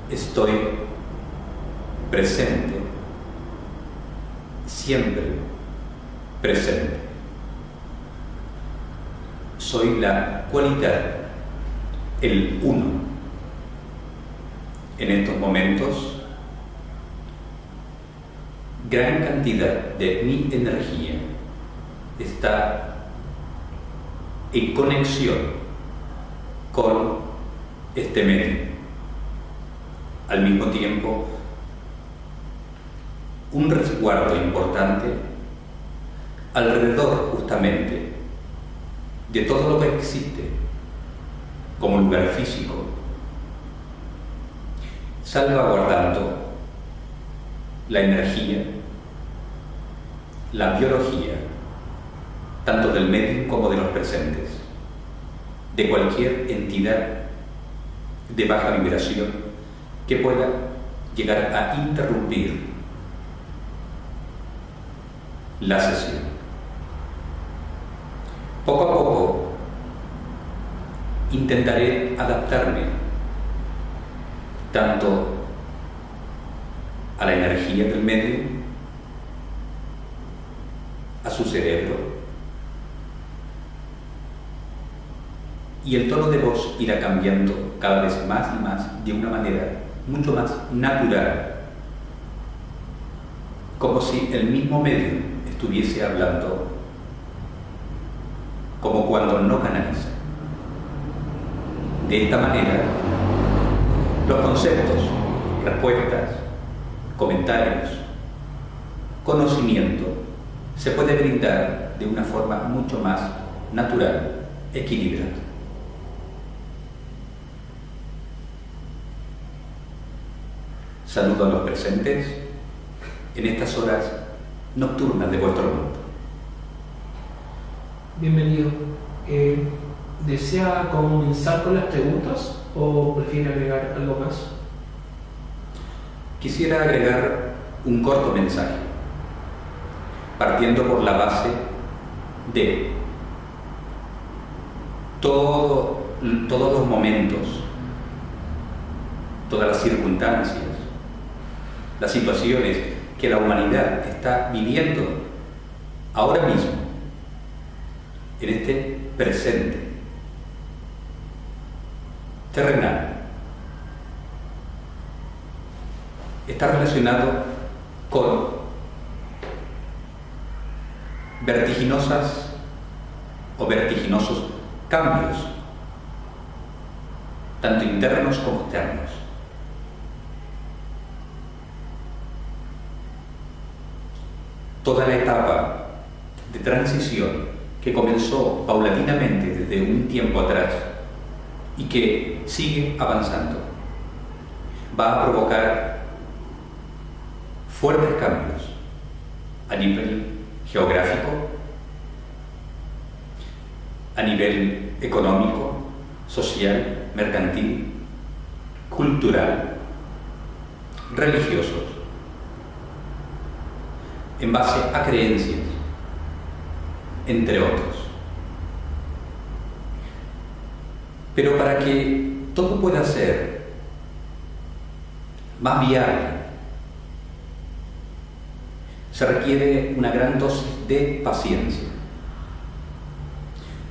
Estoy presente, siempre presente. Soy la cualidad, el uno. En estos momentos, gran cantidad de mi energía está en conexión con este medio. Al mismo tiempo, un resguardo importante alrededor justamente de todo lo que existe como lugar físico, salvaguardando la energía, la biología, tanto del medio como de los presentes, de cualquier entidad de baja vibración que pueda llegar a interrumpir la sesión. Poco a poco intentaré adaptarme tanto a la energía del medio, a su cerebro, y el tono de voz irá cambiando cada vez más y más de una manera mucho más natural, como si el mismo medio estuviese hablando, como cuando no canaliza. De esta manera, los conceptos, respuestas, comentarios, conocimiento se puede brindar de una forma mucho más natural, equilibrada. Saludo a los presentes en estas horas nocturnas de vuestro mundo. Bienvenido. ¿Desea comenzar con las preguntas o prefiere agregar algo más? Quisiera agregar un corto mensaje, partiendo por la base de todos los momentos, todas las circunstancias, las situaciones que la humanidad está viviendo ahora mismo, en este presente terrenal, está relacionado con vertiginosas o vertiginosos cambios, tanto internos como externos. Toda la etapa de transición que comenzó paulatinamente desde un tiempo atrás y que sigue avanzando, va a provocar fuertes cambios a nivel geográfico, a nivel económico, social, mercantil, cultural, religiosos, en base a creencias, entre otros. Pero para que todo pueda ser más viable, se requiere una gran dosis de paciencia.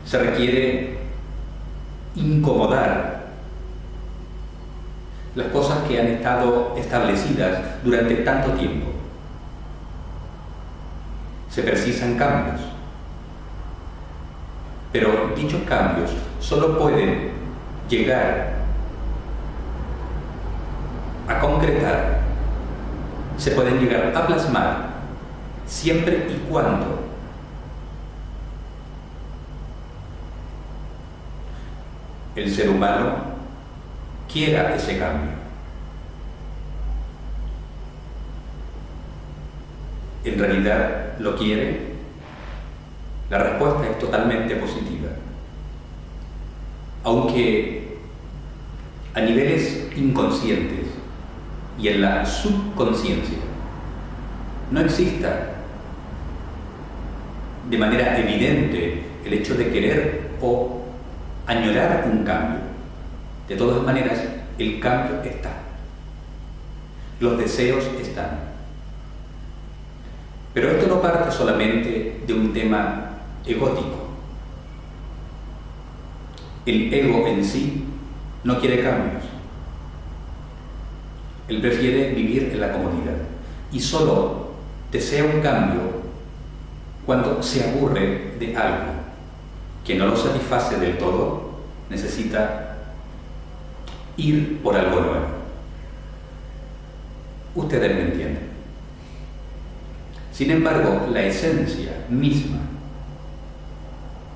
Se requiere incomodar las cosas que han estado establecidas durante tanto tiempo. Se precisan cambios, pero dichos cambios solo pueden llegar a concretar, se pueden llegar a plasmar siempre y cuando el ser humano quiera ese cambio. ¿En realidad lo quiere? La respuesta es totalmente positiva. Aunque a niveles inconscientes y en la subconsciencia no exista de manera evidente el hecho de querer o añorar un cambio, de todas maneras el cambio está. Los deseos están. Pero esto no parte solamente de un tema egótico. El ego en sí no quiere cambios. Él prefiere vivir en la comodidad y solo desea un cambio cuando se aburre de algo que no lo satisface del todo. Necesita ir por algo nuevo. Ustedes me entienden. Sin embargo, la esencia misma,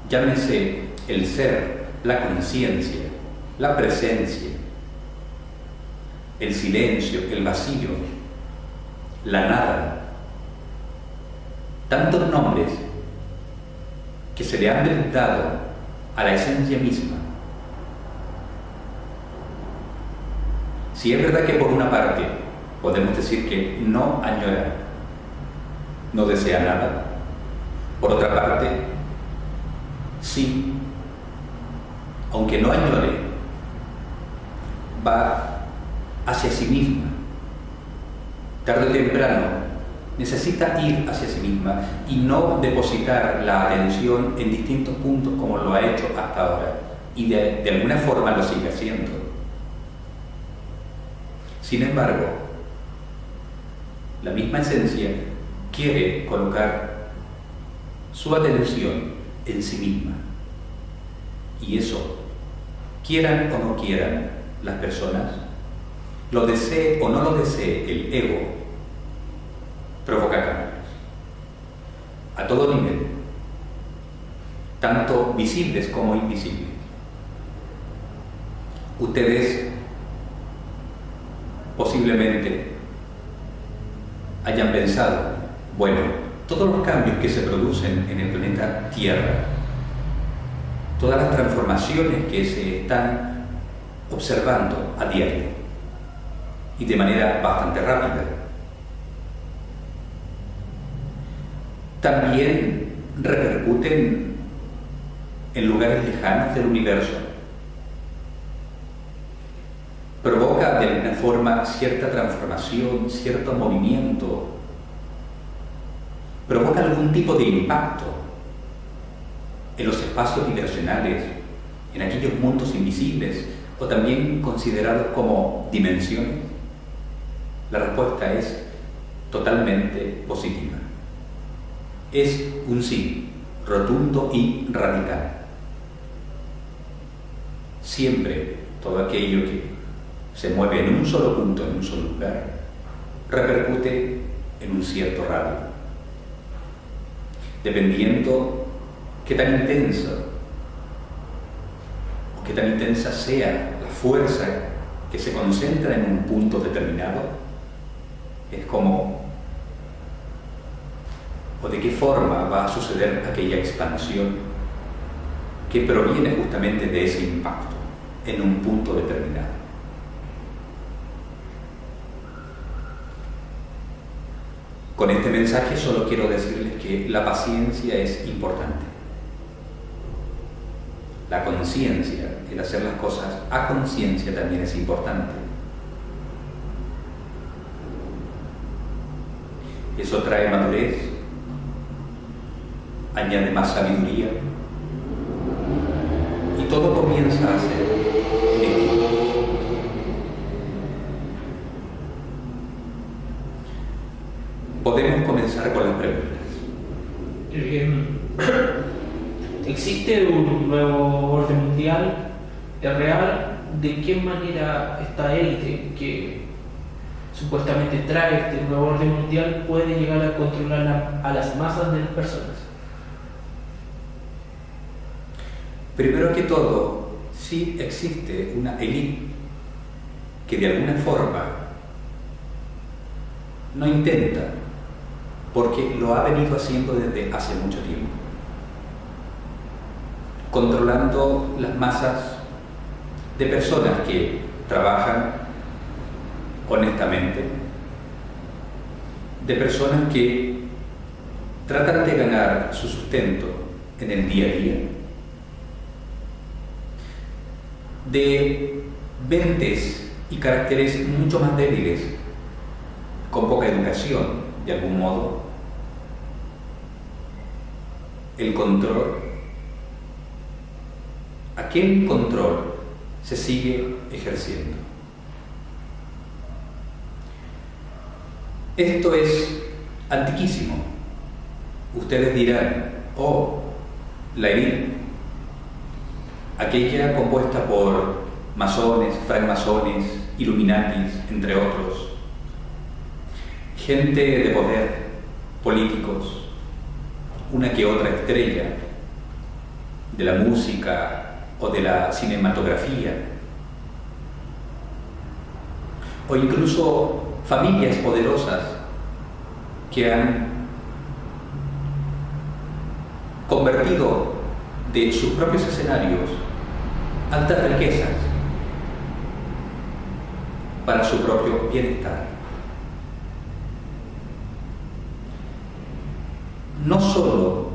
llámese el ser, la conciencia, la presencia, el silencio, el vacío, la nada, tantos nombres que se le han dado a la esencia misma. Si es verdad que por una parte podemos decir que no añora, no desea nada, por otra parte, sí, aunque no añore, va hacia sí misma. Tarde o temprano necesita ir hacia sí misma y no depositar la atención en distintos puntos como lo ha hecho hasta ahora, y de alguna forma lo sigue haciendo. Sin embargo, la misma esencia quiere colocar su atención en sí misma. Y eso, quieran o no quieran las personas, lo desee o no lo desee el ego, provoca cambios. A todo nivel, tanto visibles como invisibles. Ustedes posiblemente hayan pensado, bueno, todos los cambios que se producen en el planeta Tierra, todas las transformaciones que se están observando a diario y de manera bastante rápida, también repercuten en lugares lejanos del universo. Provoca de alguna forma cierta transformación, cierto movimiento, provoca algún tipo de impacto en los espacios vibracionales, en aquellos mundos invisibles o también considerados como dimensiones. La respuesta es totalmente positiva. Es un sí, rotundo y radical. Siempre todo aquello que se mueve en un solo punto, en un solo lugar, repercute en un cierto radio. Dependiendo qué tan intenso o qué tan intensa sea la fuerza que se concentra en un punto determinado, es como o de qué forma va a suceder aquella expansión que proviene justamente de ese impacto en un punto determinado. Con este mensaje solo quiero decirles que la paciencia es importante. La conciencia, el hacer las cosas a conciencia también es importante. Eso trae madurez, añade más sabiduría y todo comienza a ser nítido. Podemos comenzar con las preguntas. ¿Existe un nuevo orden mundial? ¿Es real? ¿De qué manera esta élite que supuestamente trae este nuevo orden mundial puede llegar a controlar a las masas de las personas? Primero que todo, sí existe una élite que de alguna forma no intenta, porque lo ha venido haciendo desde hace mucho tiempo, controlando las masas de personas que trabajan honestamente, de personas que tratan de ganar su sustento en el día a día, de mentes y caracteres mucho más débiles con poca educación, de algún modo, el control, aquel control se sigue ejerciendo. Esto es antiquísimo. Ustedes dirán, oh, la élite, aquella compuesta por masones, francmasones, illuminatis, entre otros, gente de poder, políticos, una que otra estrella de la música o de la cinematografía, o incluso familias poderosas que han convertido de sus propios escenarios altas riquezas para su propio bienestar. No solo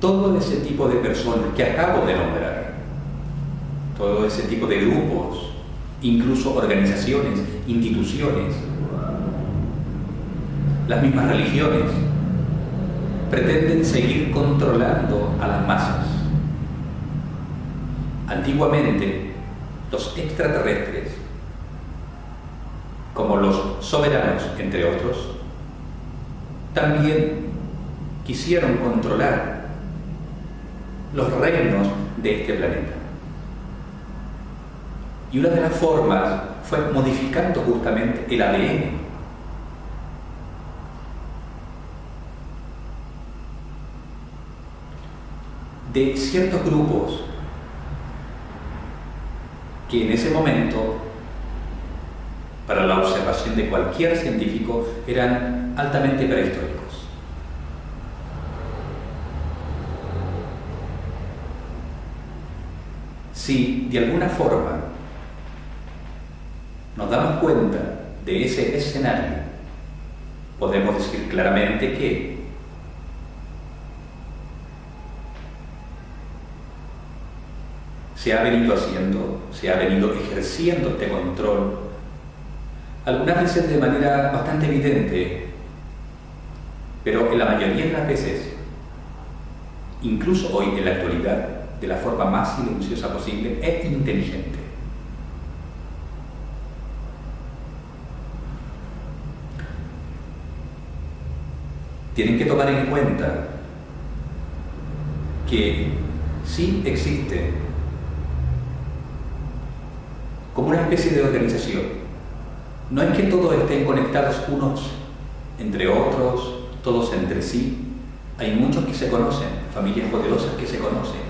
todo ese tipo de personas que acabo de nombrar, todo ese tipo de grupos, incluso organizaciones, instituciones, las mismas religiones, pretenden seguir controlando a las masas. Antiguamente, los extraterrestres, como los soberanos, entre otros, también quisieron controlar los reinos de este planeta. Y una de las formas fue modificando justamente el ADN. De ciertos grupos que en ese momento, para la observación de cualquier científico, eran altamente prehistóricos. Si de alguna forma nos damos cuenta de ese escenario, podemos decir claramente que se ha venido ejerciendo este control, algunas veces de manera bastante evidente, pero en la mayoría de las veces, incluso hoy en la actualidad, de la forma más silenciosa posible e inteligente. Tienen que tomar en cuenta que sí existe como una especie de organización. No es que todos estén conectados unos entre otros, todos entre sí. Hay muchos que se conocen, familias poderosas que se conocen,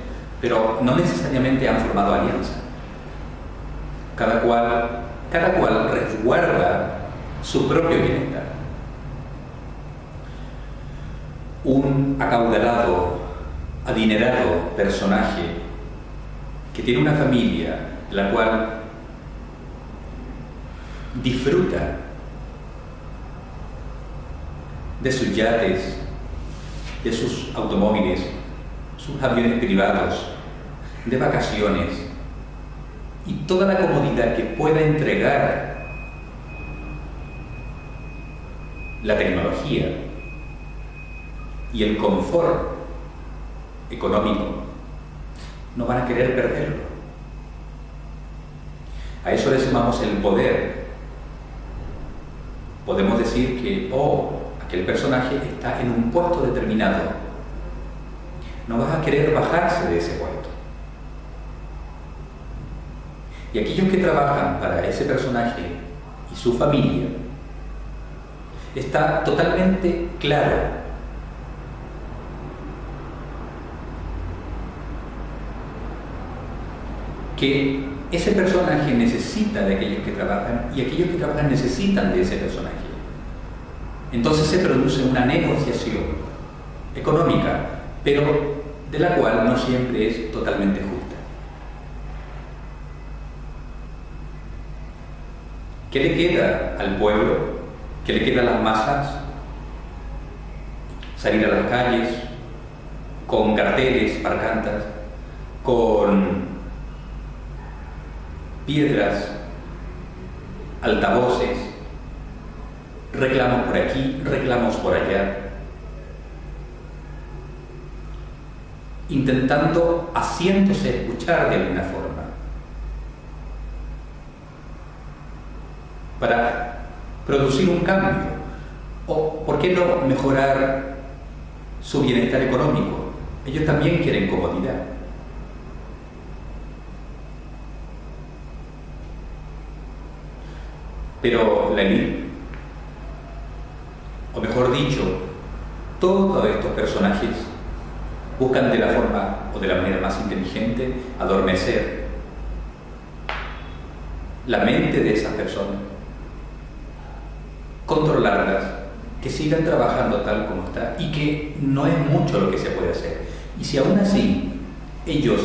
pero no necesariamente han formado alianza. Cada cual resguarda su propio bienestar. Un acaudalado, adinerado personaje que tiene una familia la cual disfruta de sus yates, de sus automóviles, sus aviones privados, de vacaciones y toda la comodidad que pueda entregar la tecnología y el confort económico, no van a querer perderlo. A eso le sumamos el poder. Podemos decir que, aquel personaje está en un puesto determinado. No vas a querer bajarse de ese puesto. Y aquellos que trabajan para ese personaje y su familia, está totalmente claro que ese personaje necesita de aquellos que trabajan y aquellos que trabajan necesitan de ese personaje. Entonces se produce una negociación económica, pero de la cual no siempre es totalmente justa. ¿Qué le queda al pueblo? ¿Qué le queda a las masas? Salir a las calles con carteles, pancartas, con piedras, altavoces, reclamos por aquí, reclamos por allá, intentando haciéndose escuchar de alguna forma, para producir un cambio, o ¿por qué no mejorar su bienestar económico? Ellos también quieren comodidad. Pero la élite, o mejor dicho, todos estos personajes buscan de la forma o de la manera más inteligente adormecer la mente de esas personas, controlarlas, que sigan trabajando tal como está y que no es mucho lo que se puede hacer. Y si aún así ellos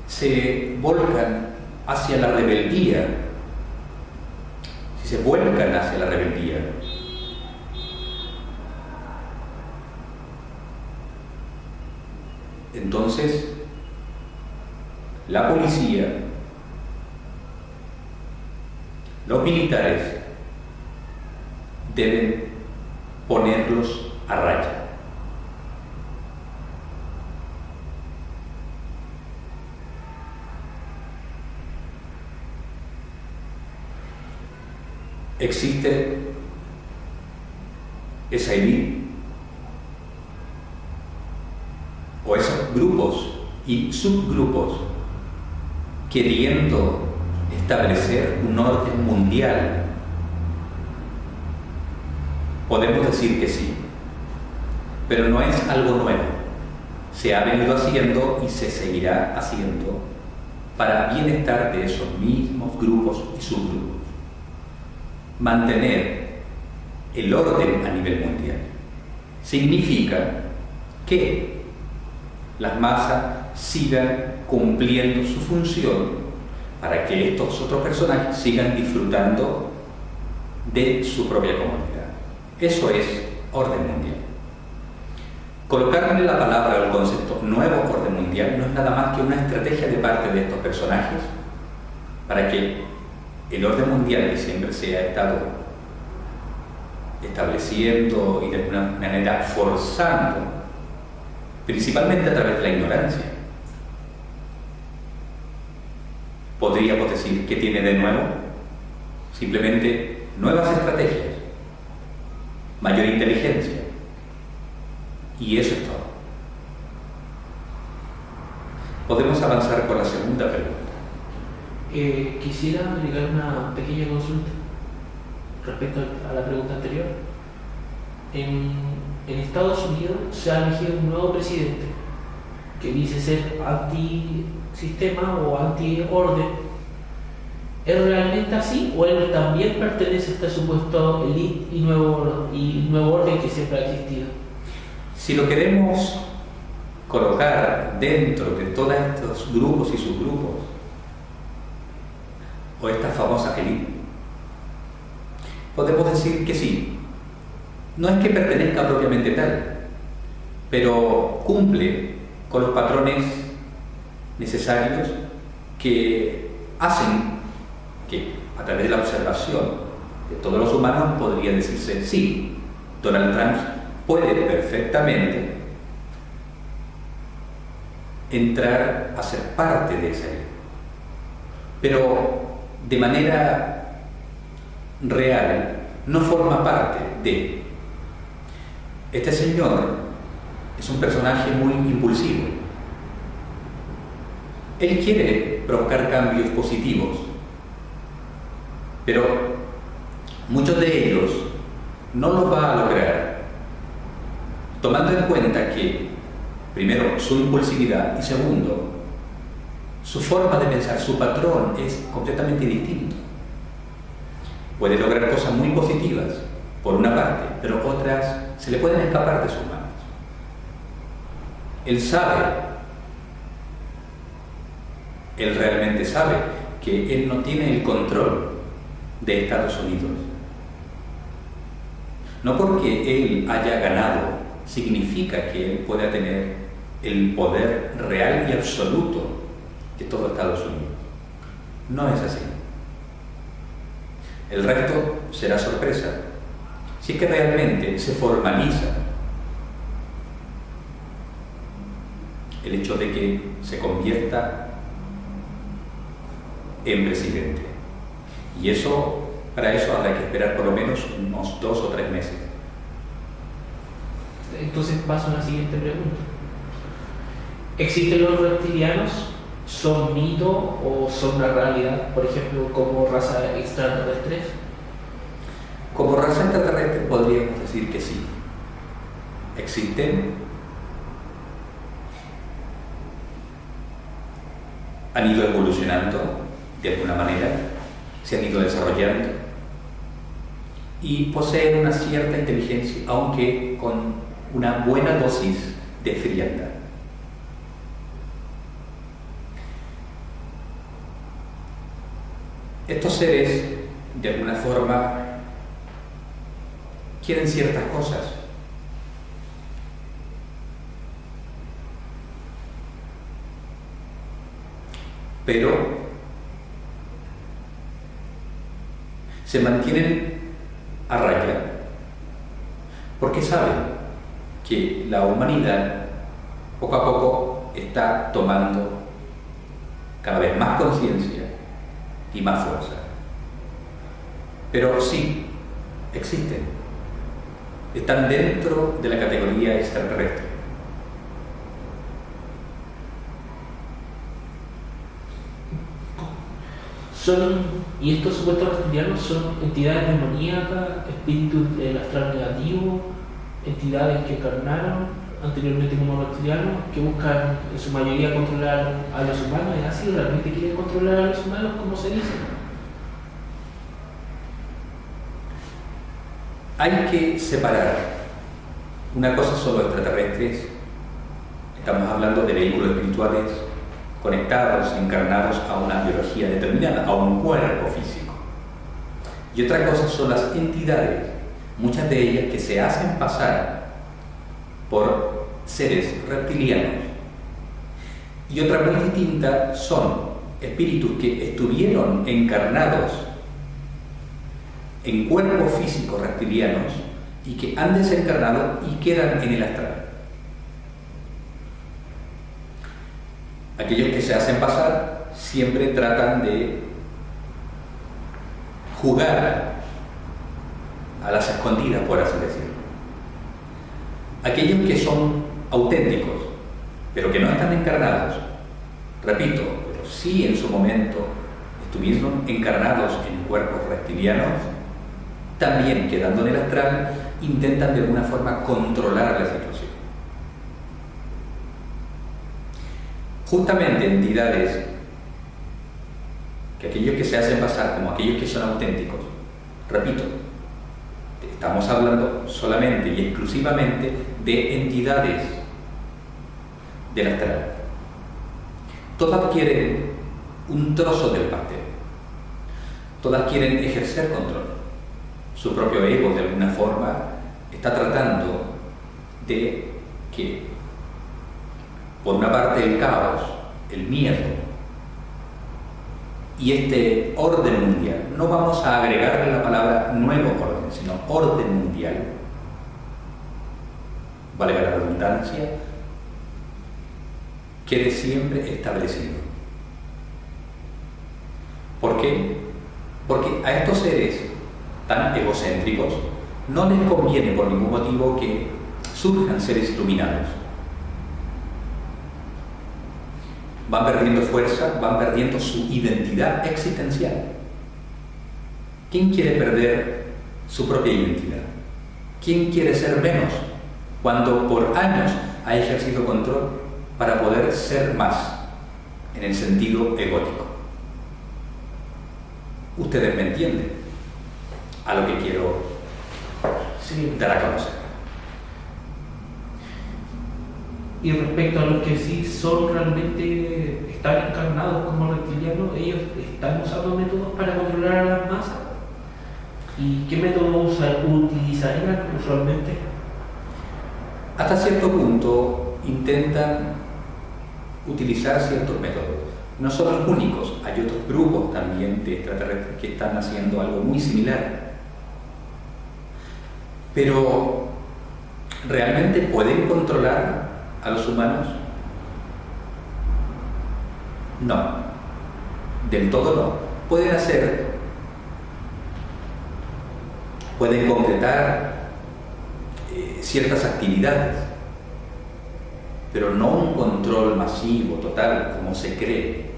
se volcan hacia la rebeldía, si se vuelcan hacia la rebeldía, entonces la policía, los militares deben ponerlos a raya. Existe esa élite o esos grupos y subgrupos queriendo establecer un orden mundial. Podemos decir que sí, pero no es algo nuevo. Se ha venido haciendo y se seguirá haciendo para bienestar de esos mismos grupos y subgrupos. Mantener el orden a nivel mundial significa que las masas sigan cumpliendo su función para que estos otros personajes sigan disfrutando de su propia comodidad. Eso es orden mundial. Colocarle la palabra al concepto nuevo orden mundial no es nada más que una estrategia de parte de estos personajes para que el orden mundial que siempre se ha estado estableciendo y de alguna manera forzando, principalmente a través de la ignorancia, podríamos decir que tiene de nuevo simplemente nuevas estrategias, mayor inteligencia, y eso es todo. Podemos avanzar con la segunda pregunta. Quisiera agregar una pequeña consulta respecto a la pregunta anterior. En Estados Unidos se ha elegido un nuevo presidente que dice ser anti-sistema o anti-orden. ¿Es realmente así o él también pertenece a este supuesto elite y nuevo orden que siempre ha existido? Si lo queremos colocar dentro de todos estos grupos y subgrupos, o esta famosa élite, podemos decir que sí. No es que pertenezca propiamente tal, pero cumple con los patrones necesarios que hacen que, a través de la observación de todos los humanos, podría decirse sí, Donald Trump puede perfectamente entrar a ser parte de esa élite, pero de manera real no forma parte de. Este señor es un personaje muy impulsivo. Él quiere provocar cambios positivos, pero muchos de ellos no lo va a lograr, tomando en cuenta que, primero, su impulsividad y segundo, su forma de pensar, su patrón es completamente distinto. Puede lograr cosas muy positivas, por una parte, pero otras se le pueden escapar de sus manos. Él realmente sabe que él no tiene el control de Estados Unidos. No porque él haya ganado significa que él pueda tener el poder real y absoluto de todo Estados Unidos. No es así. El resto será sorpresa. Si es que realmente se formaliza el hecho de que se convierta en presidente. Y eso, para eso habrá que esperar por lo menos unos 2 o 3 meses. Entonces paso a la siguiente pregunta. ¿Existen los reptilianos? ¿Son mito o son una realidad, por ejemplo, como raza extraterrestre? Como raza extraterrestre podríamos decir que sí. Existen, han ido evolucionando de alguna manera, se han ido desarrollando y poseen una cierta inteligencia, aunque con una buena dosis de frialdad. Estos seres, de alguna forma, quieren ciertas cosas. Pero se mantienen a raya porque saben que la humanidad poco a poco está tomando cada vez más conciencia y más fuerza. Pero sí, existen. Están dentro de la categoría extraterrestre. ¿Y estos supuestos reptilianos son entidades demoníacas, espíritus del astral negativo, entidades que encarnaron anteriormente como reptilianos, que buscan en su mayoría controlar a los humanos? ¿Es así? ¿Realmente quieren controlar a los humanos, como se dice? Hay que separar. Una cosa son los extraterrestres, estamos hablando de vehículos espirituales conectados, encarnados a una biología determinada, a un cuerpo físico. Y otra cosa son las entidades, muchas de ellas que se hacen pasar por seres reptilianos. Y otra muy distinta son espíritus que estuvieron encarnados en cuerpos físicos reptilianos y que han desencarnado y quedan en el astral. Aquellos que se hacen pasar siempre tratan de jugar a las escondidas, por así decirlo. Aquellos que son auténticos, pero que no están encarnados, repito, pero sí en su momento estuvieron encarnados en cuerpos reptilianos, también quedando en el astral, intentan de alguna forma controlar la situación. Justamente entidades, que aquellos que se hacen pasar como aquellos que son auténticos, repito, estamos hablando solamente y exclusivamente de entidades del astral. Todas quieren un trozo del pastel, todas quieren ejercer control. Su propio ego, de alguna forma, está tratando de que, por una parte, el caos, el miedo y este orden mundial, no vamos a agregarle la palabra nuevo orden, sino orden mundial, valga la redundancia, quede siempre establecido. ¿Por qué? Porque a estos seres tan egocéntricos no les conviene por ningún motivo que surjan seres iluminados. Van perdiendo fuerza, van perdiendo su identidad existencial. ¿Quién quiere perder su propia identidad? ¿Quién quiere ser menos cuando por años ha ejercido control para poder ser más en el sentido egótico? Ustedes me entienden a lo que quiero dar a conocer. Y respecto a los que sí son realmente, están encarnados como reptilianos, ellos están usando métodos para controlar a las masas. ¿Y qué métodos utilizarían usualmente? Hasta cierto punto intentan utilizar ciertos métodos. no son los únicos, hay otros grupos también de extraterrestres que están haciendo algo muy similar. Pero, ¿realmente pueden controlar a los humanos? No, del todo no. Pueden concretar ciertas actividades, pero no un control masivo, total, como se cree.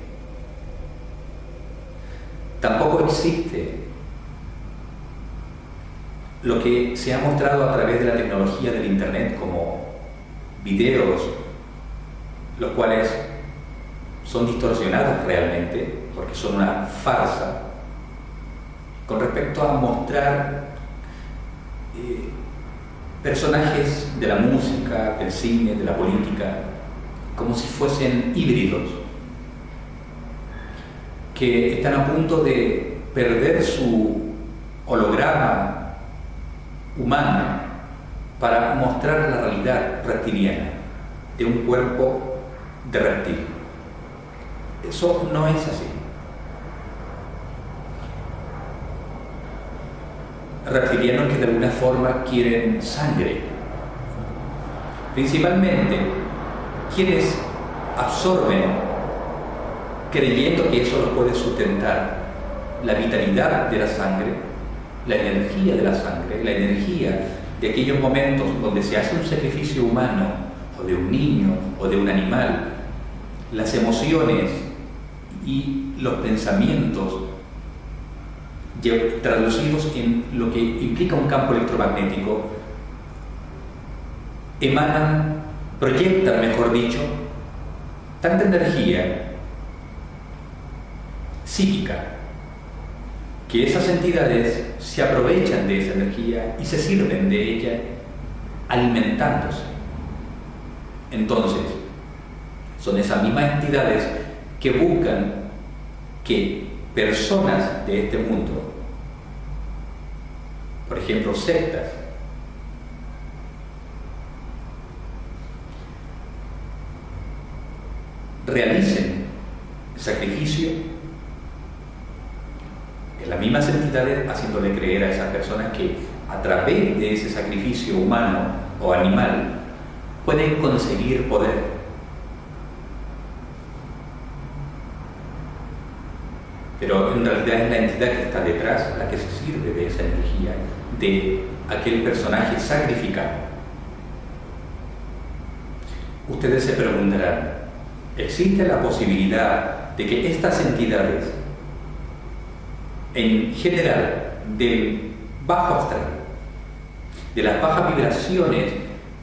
Tampoco existe lo que se ha mostrado a través de la tecnología del Internet como videos, los cuales son distorsionados realmente, porque son una farsa, con respecto a mostrar personajes de la música, del cine, de la política, como si fuesen híbridos, que están a punto de perder su holograma humano para mostrar la realidad reptiliana de un cuerpo de reptil. Eso no es así. Reptilianos que de alguna forma quieren sangre, principalmente quienes absorben, creyendo que eso los puede sustentar, la vitalidad de la sangre, la energía de la sangre, la energía de aquellos momentos donde se hace un sacrificio humano, o de un niño, o de un animal, las emociones y los pensamientos traducidos en lo que implica un campo electromagnético, proyectan, mejor dicho, tanta energía psíquica que esas entidades se aprovechan de esa energía y se sirven de ella alimentándose. Entonces, son esas mismas entidades que buscan que personas de este mundo, por ejemplo sectas, realicen sacrificio en las mismas entidades, haciéndole creer a esas personas que a través de ese sacrificio humano o animal pueden conseguir poder. Pero en realidad es la entidad que está detrás la que se sirve de esa energía de aquel personaje sacrificado. Ustedes se preguntarán, ¿existe la posibilidad de que estas entidades, en general, del bajo astral, de las bajas vibraciones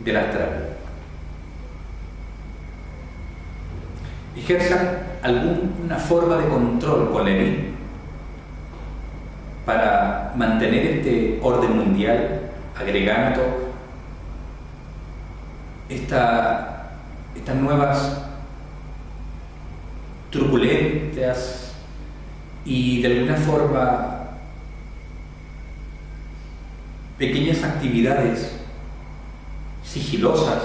del astral, ejerzan alguna forma de control con la élite para mantener este orden mundial, agregando estas nuevas turbulentas y de alguna forma pequeñas actividades sigilosas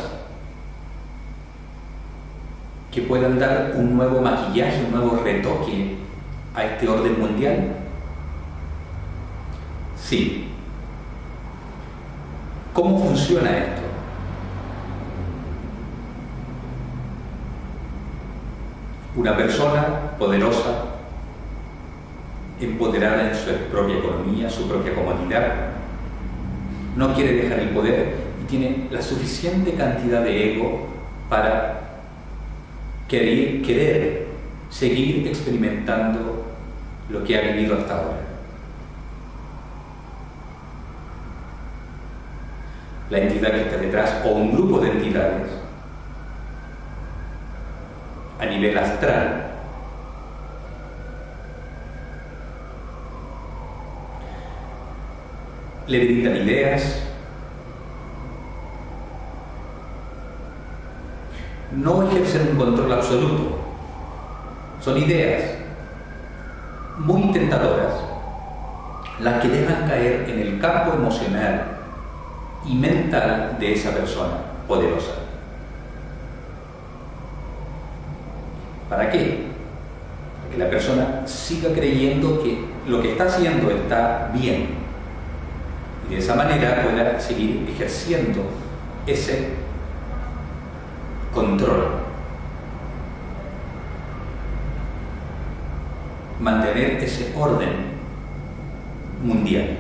que puedan dar un nuevo maquillaje, un nuevo retoque a este orden mundial? Sí. ¿Cómo funciona esto? Una persona poderosa, empoderada en su propia economía, su propia comodidad, no quiere dejar el poder y tiene la suficiente cantidad de ego para querer seguir experimentando lo que ha vivido hasta ahora. La entidad que está detrás, o un grupo de entidades, a nivel astral, le brindan ideas, no ejercen un control absoluto, son ideas muy tentadoras las que dejan caer en el campo emocional y mental de esa persona poderosa. ¿Para qué? que la persona siga creyendo que lo que está haciendo está bien y de esa manera pueda seguir ejerciendo ese control, mantener ese orden mundial.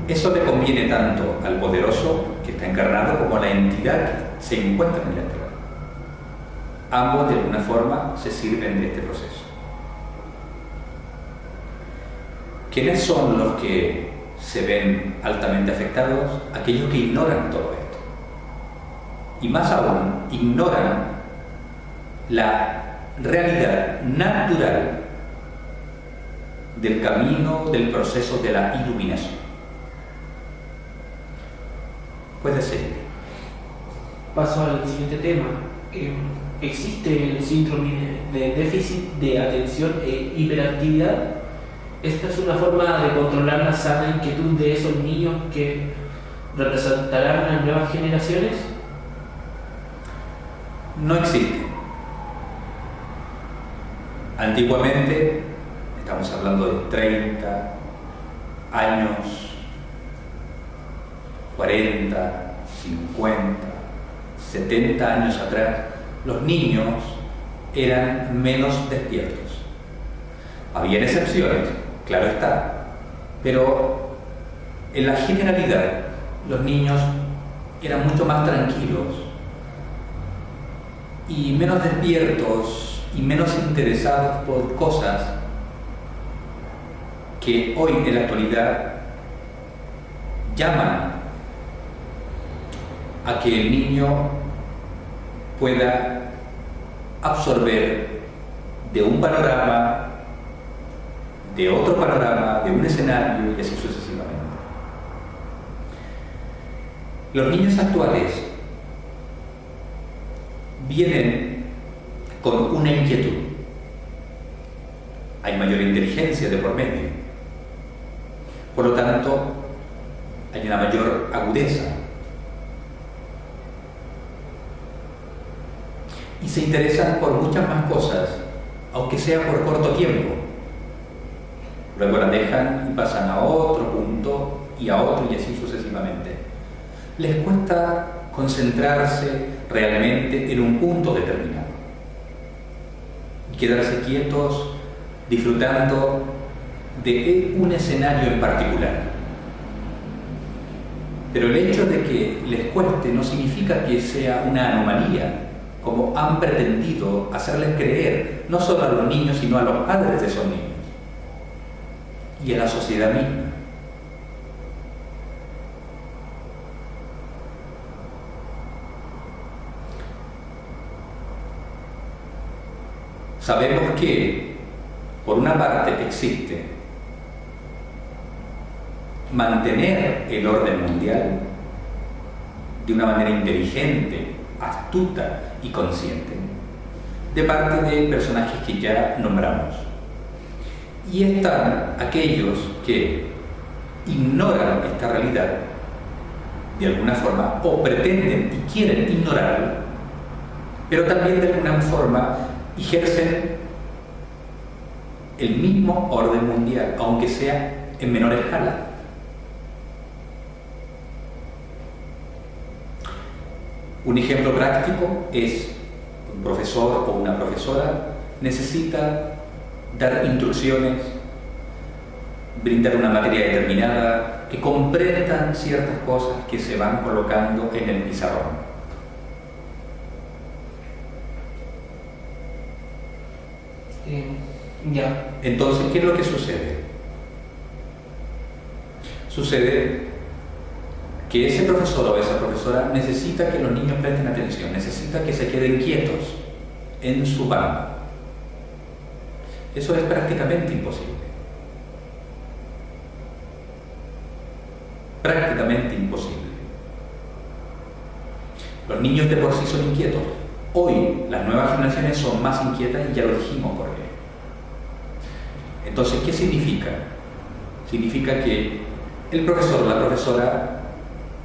Eso le conviene tanto al poderoso que está encarnado como a la entidad que se encuentra en la Tierra. Ambos de alguna forma se sirven de este proceso. ¿Quiénes son los que se ven altamente afectados? Aquellos que ignoran todo esto. Y más aún, ignoran la realidad natural del camino, del proceso de la iluminación. Puede ser. Paso al siguiente tema. ¿Existe el síndrome de déficit de atención e hiperactividad? Esta es una forma de controlar la sana inquietud de esos niños que representarán a nuevas generaciones. No existe. Antiguamente, estamos hablando de 30 años, 40, 50, 70 años atrás, los niños eran menos despiertos. Habían excepciones, claro está, pero en la generalidad los niños eran mucho más tranquilos y menos despiertos y menos interesados por cosas que hoy en la actualidad llaman a que el niño pueda absorber de un panorama, de otro panorama, de un escenario y así sucesivamente. Los niños actuales vienen con una inquietud. Hay mayor inteligencia de por medio. Por lo tanto, hay una mayor agudeza. Y se interesan por muchas más cosas, aunque sea por corto tiempo. Luego la dejan y pasan a otro punto y a otro y así sucesivamente. Les cuesta concentrarse realmente en un punto determinado y quedarse quietos disfrutando de un escenario en particular. Pero el hecho de que les cueste no significa que sea una anomalía, como han pretendido hacerles creer, no solo a los niños, sino a los padres de esos niños y a la sociedad misma. Sabemos que, por una parte, existe mantener el orden mundial de una manera inteligente, astuta y consciente, de parte de personajes que ya nombramos. Y están aquellos que ignoran esta realidad de alguna forma, o pretenden y quieren ignorarla, pero también de alguna forma ejercen el mismo orden mundial, aunque sea en menor escala. Un ejemplo práctico es un profesor o una profesora necesita dar instrucciones, brindar una materia determinada, que comprendan ciertas cosas que se van colocando en el pizarrón. Ya. Entonces, ¿qué es lo que sucede? Sucede que ese profesor o esa profesora necesita que los niños presten atención, necesita que se queden quietos en su banco. Eso es prácticamente imposible. Prácticamente imposible. Los niños de por sí son inquietos. Hoy las nuevas generaciones son más inquietas y ya lo dijimos por qué. Entonces, ¿qué significa? Significa que el profesor o la profesora,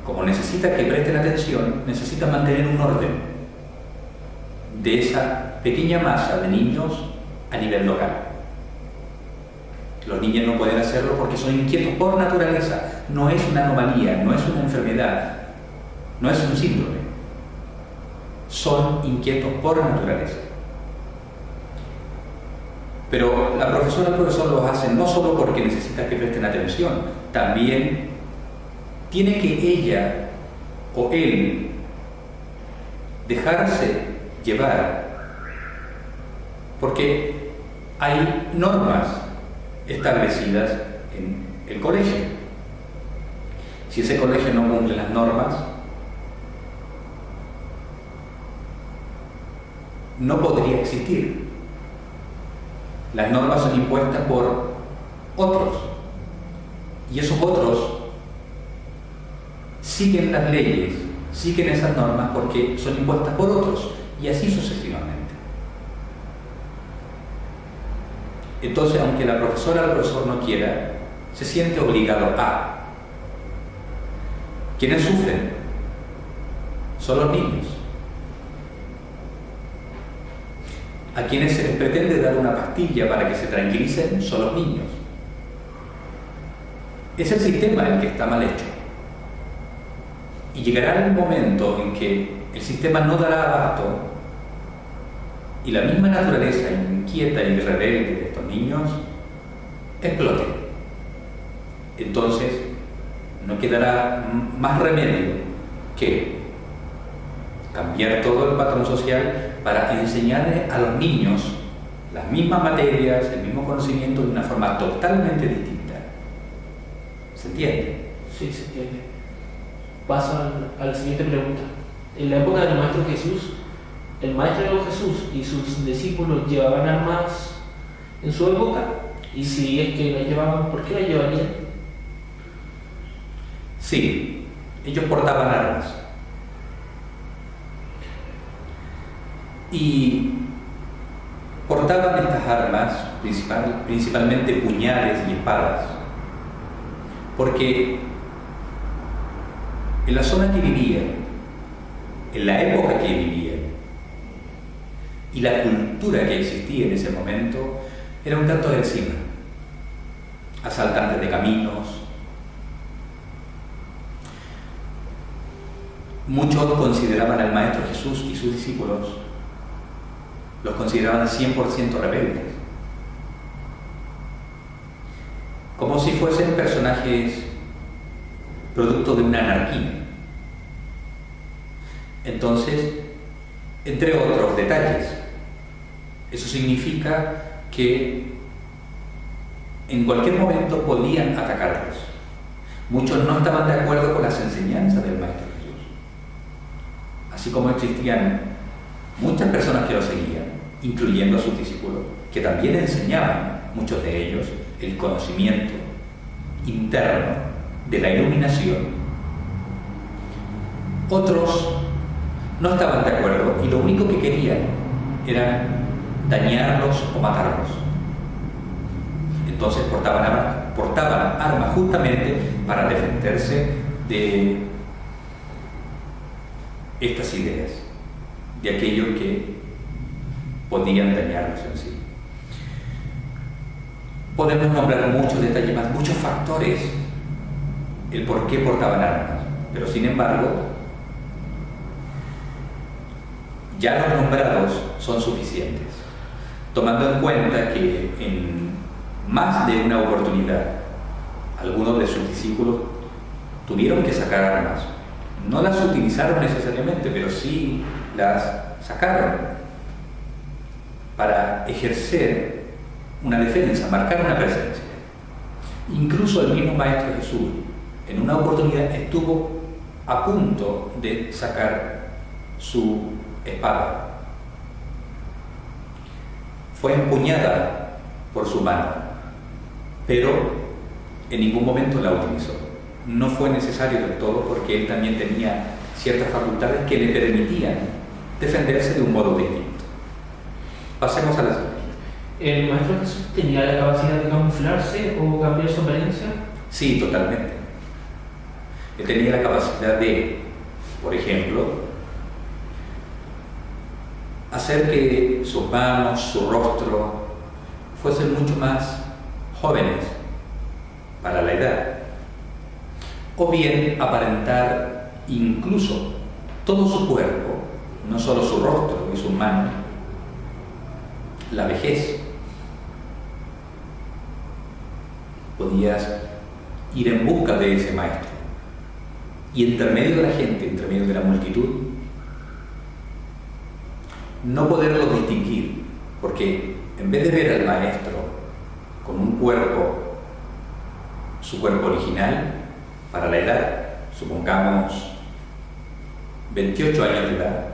como necesita que presten atención, necesita mantener un orden de esa pequeña masa de niños a nivel local. Los niños no pueden hacerlo porque son inquietos por naturaleza. No es una anomalía, no es una enfermedad, no es un síndrome. Son inquietos por naturaleza. Pero la profesora o el profesor los hacen no solo porque necesita que presten atención, también tiene que ella o él dejarse llevar, porque hay normas establecidas en el colegio. Si ese colegio no cumple las normas, no podría existir. Las normas son impuestas por otros, y esos otros siguen las leyes, siguen esas normas porque son impuestas por otros, y así sucesivamente. Entonces, aunque la profesora o el profesor no quiera, se siente obligado a. ¿Quiénes sufren? Son los niños. A quienes se les pretende dar una pastilla para que se tranquilicen son los niños. Es el sistema el que está mal hecho. Y llegará el momento en que el sistema no dará abasto y la misma naturaleza inquieta y rebelde de estos niños explote. Entonces, no quedará más remedio que cambiar todo el patrón social para enseñarle a los niños las mismas materias, el mismo conocimiento de una forma totalmente distinta. ¿Se entiende? Sí, se entiende. Paso a la siguiente pregunta. En la época del Maestro Jesús, el Maestro Jesús y sus discípulos llevaban armas en su época, y si es que las llevaban, ¿por qué las llevarían? Sí, ellos portaban armas. Y portaban estas armas, principalmente puñales y espadas, porque en la zona que vivían, en la época que vivían, y la cultura que existía en ese momento, era un tanto agresiva. Asaltantes de caminos. Muchos consideraban al Maestro Jesús y sus discípulos, los consideraban 100% rebeldes, como si fuesen personajes producto de una anarquía. Entonces, entre otros detalles, eso significa que en cualquier momento podían atacarlos. Muchos no estaban de acuerdo con las enseñanzas del Maestro Jesús, así como existían muchas personas que lo seguían, incluyendo a sus discípulos, que también enseñaban, muchos de ellos, el conocimiento interno de la iluminación. Otros no estaban de acuerdo y lo único que querían era dañarlos o matarlos. Entonces portaban armas justamente para defenderse de estas ideas, de aquellos que podían dañarlos en sí. Podemos nombrar muchos detalles más, muchos factores, el por qué portaban armas, pero sin embargo, ya los nombrados son suficientes, tomando en cuenta que en más de una oportunidad algunos de sus discípulos tuvieron que sacar armas. No las utilizaron necesariamente, pero sí las sacaron para ejercer una defensa, marcar una presencia. Incluso el mismo Maestro Jesús, en una oportunidad, estuvo a punto de sacar su espada. Fue empuñada por su mano, pero en ningún momento la utilizó. No fue necesario del todo porque él también tenía ciertas facultades que le permitían defenderse de un modo distinto. Pasemos a la siguiente. ¿El Maestro Jesús tenía la capacidad de camuflarse o cambiar su apariencia? Sí, totalmente. Él tenía la capacidad de, por ejemplo, hacer que sus manos, su rostro, fuesen mucho más jóvenes para la edad, o bien aparentar incluso todo su cuerpo, no solo su rostro y sus manos, la vejez. Podías ir en busca de ese maestro y entre medio de la gente, entre medio de la multitud, no poderlo distinguir, porque en vez de ver al maestro con un cuerpo, su cuerpo original, para la edad, supongamos 28 años de edad,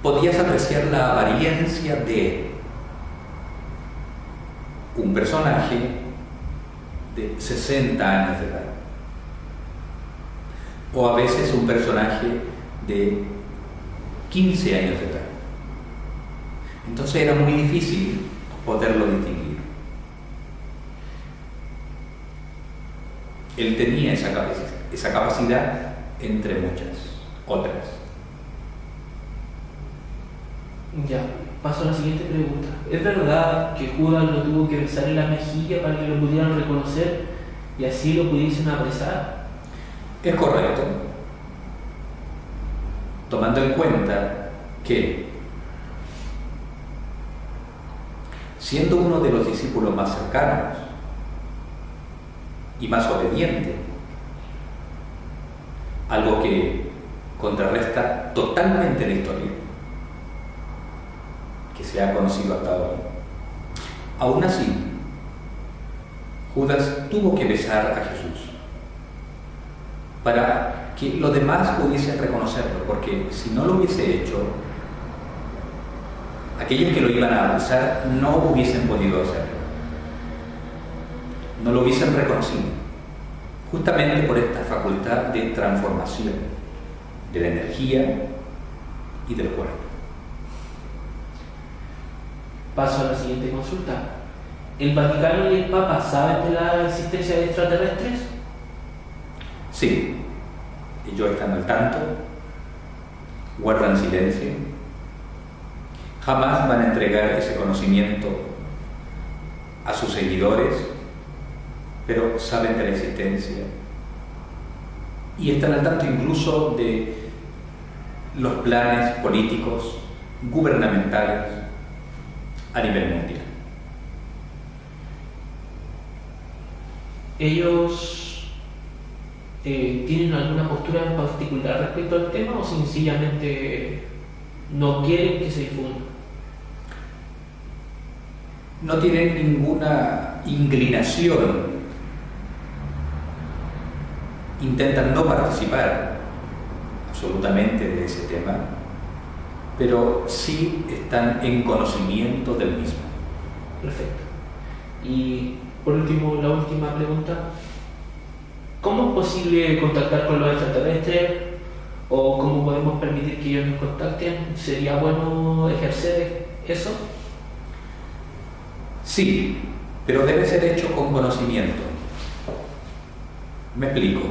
podías apreciar la apariencia de un personaje de 60 años de edad, o a veces un personaje de 15 años de edad. Entonces era muy difícil poderlo distinguir. Él tenía esa capacidad entre muchas otras. Ya, paso a la siguiente pregunta. ¿Es verdad que Judas lo tuvo que besar en la mejilla para que lo pudieran reconocer y así lo pudiesen apresar? Es correcto, tomando en cuenta que, siendo uno de los discípulos más cercanos y más obediente, algo que contrarresta totalmente la historia que se ha conocido hasta ahora, aún así, Judas tuvo que besar a Jesús para que los demás pudiesen reconocerlo, porque si no lo hubiese hecho, aquellos que lo iban a besar no hubiesen podido hacerlo, no lo hubiesen reconocido, justamente por esta facultad de transformación de la energía y del cuerpo. Paso a la siguiente consulta. ¿El Vaticano y el Papa saben de la existencia de extraterrestres? Sí, ellos están al tanto, guardan silencio, jamás van a entregar ese conocimiento a sus seguidores, pero saben de la existencia y están al tanto incluso de los planes políticos, gubernamentales a nivel mundial. ¿Ellos tienen alguna postura en particular respecto al tema o sencillamente no quieren que se difunda? No tienen ninguna inclinación, intentan no participar absolutamente de ese tema, pero sí están en conocimiento del mismo. Perfecto. Y por último, la última pregunta. ¿Cómo es posible contactar con los extraterrestres? ¿O cómo podemos permitir que ellos nos contacten? ¿Sería bueno ejercer eso? Sí, pero debe ser hecho con conocimiento. Me explico.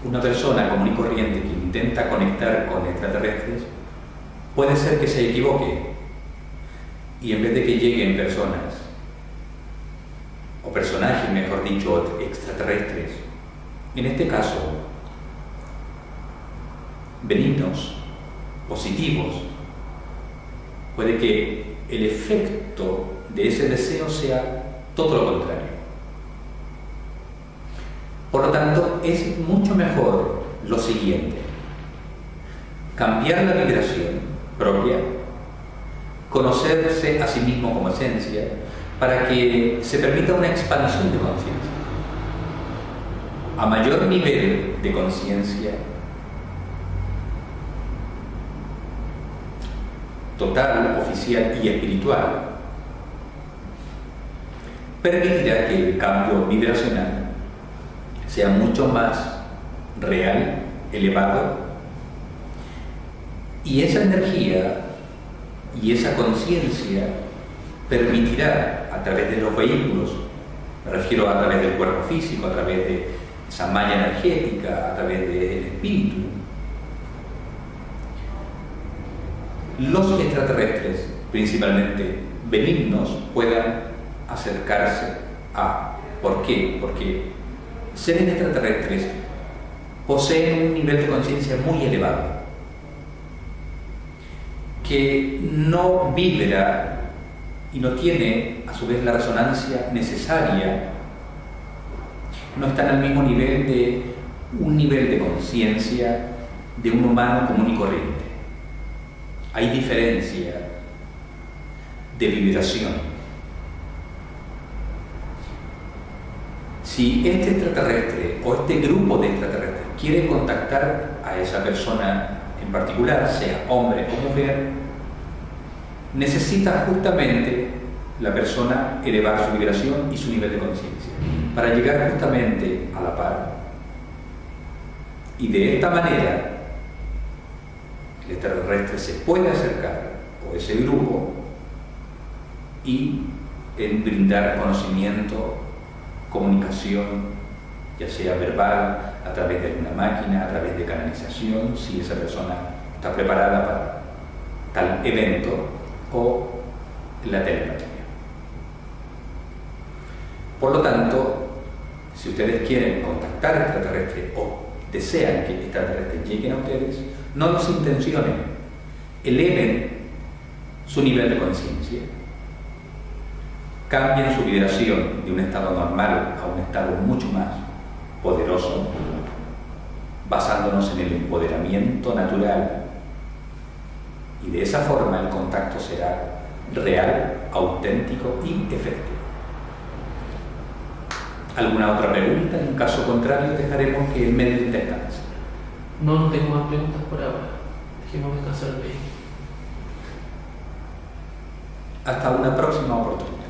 Una persona común y corriente que intenta conectar con extraterrestres puede ser que se equivoque y en vez de que lleguen personas o personajes, mejor dicho, extraterrestres, en este caso benignos, positivos, puede que el efecto de ese deseo sea todo lo contrario. Por lo tanto, es mucho mejor lo siguiente: cambiar la vibración propia, conocerse a sí mismo como esencia, para que se permita una expansión de conciencia. A mayor nivel de conciencia total, oficial y espiritual, permitirá que el cambio vibracional sea mucho más real, elevado, y esa energía y esa conciencia permitirá, a través de los vehículos, me refiero a través del cuerpo físico, a través de esa malla energética a través del espíritu, los extraterrestres, principalmente benignos, puedan acercarse a. ¿Por qué? Porque seres extraterrestres poseen un nivel de conciencia muy elevado, que no vibra y no tiene a su vez la resonancia necesaria, no están al mismo nivel de un nivel de conciencia de un humano común y corriente. Hay diferencia de vibración. Si este extraterrestre o este grupo de extraterrestres quiere contactar a esa persona en particular, sea hombre o mujer, necesita justamente la persona elevar su vibración y su nivel de conciencia para llegar justamente a la par. Y de esta manera el extraterrestre se puede acercar, o ese grupo, y en brindar conocimiento, comunicación, ya sea verbal, a través de alguna máquina, a través de canalización, si esa persona está preparada para tal evento, o la telepatía. Por lo tanto, si ustedes quieren contactar extraterrestres o desean que extraterrestres lleguen a ustedes, no los intencionen, eleven su nivel de conciencia, cambien su vibración de un estado normal a un estado mucho más poderoso, basándonos en el empoderamiento natural, y de esa forma el contacto será real, auténtico y efectivo. ¿Alguna otra pregunta? En caso contrario, dejaremos que el medio descanse. No tengo más preguntas por ahora. Dejemos descansar el medio. Hasta una próxima oportunidad.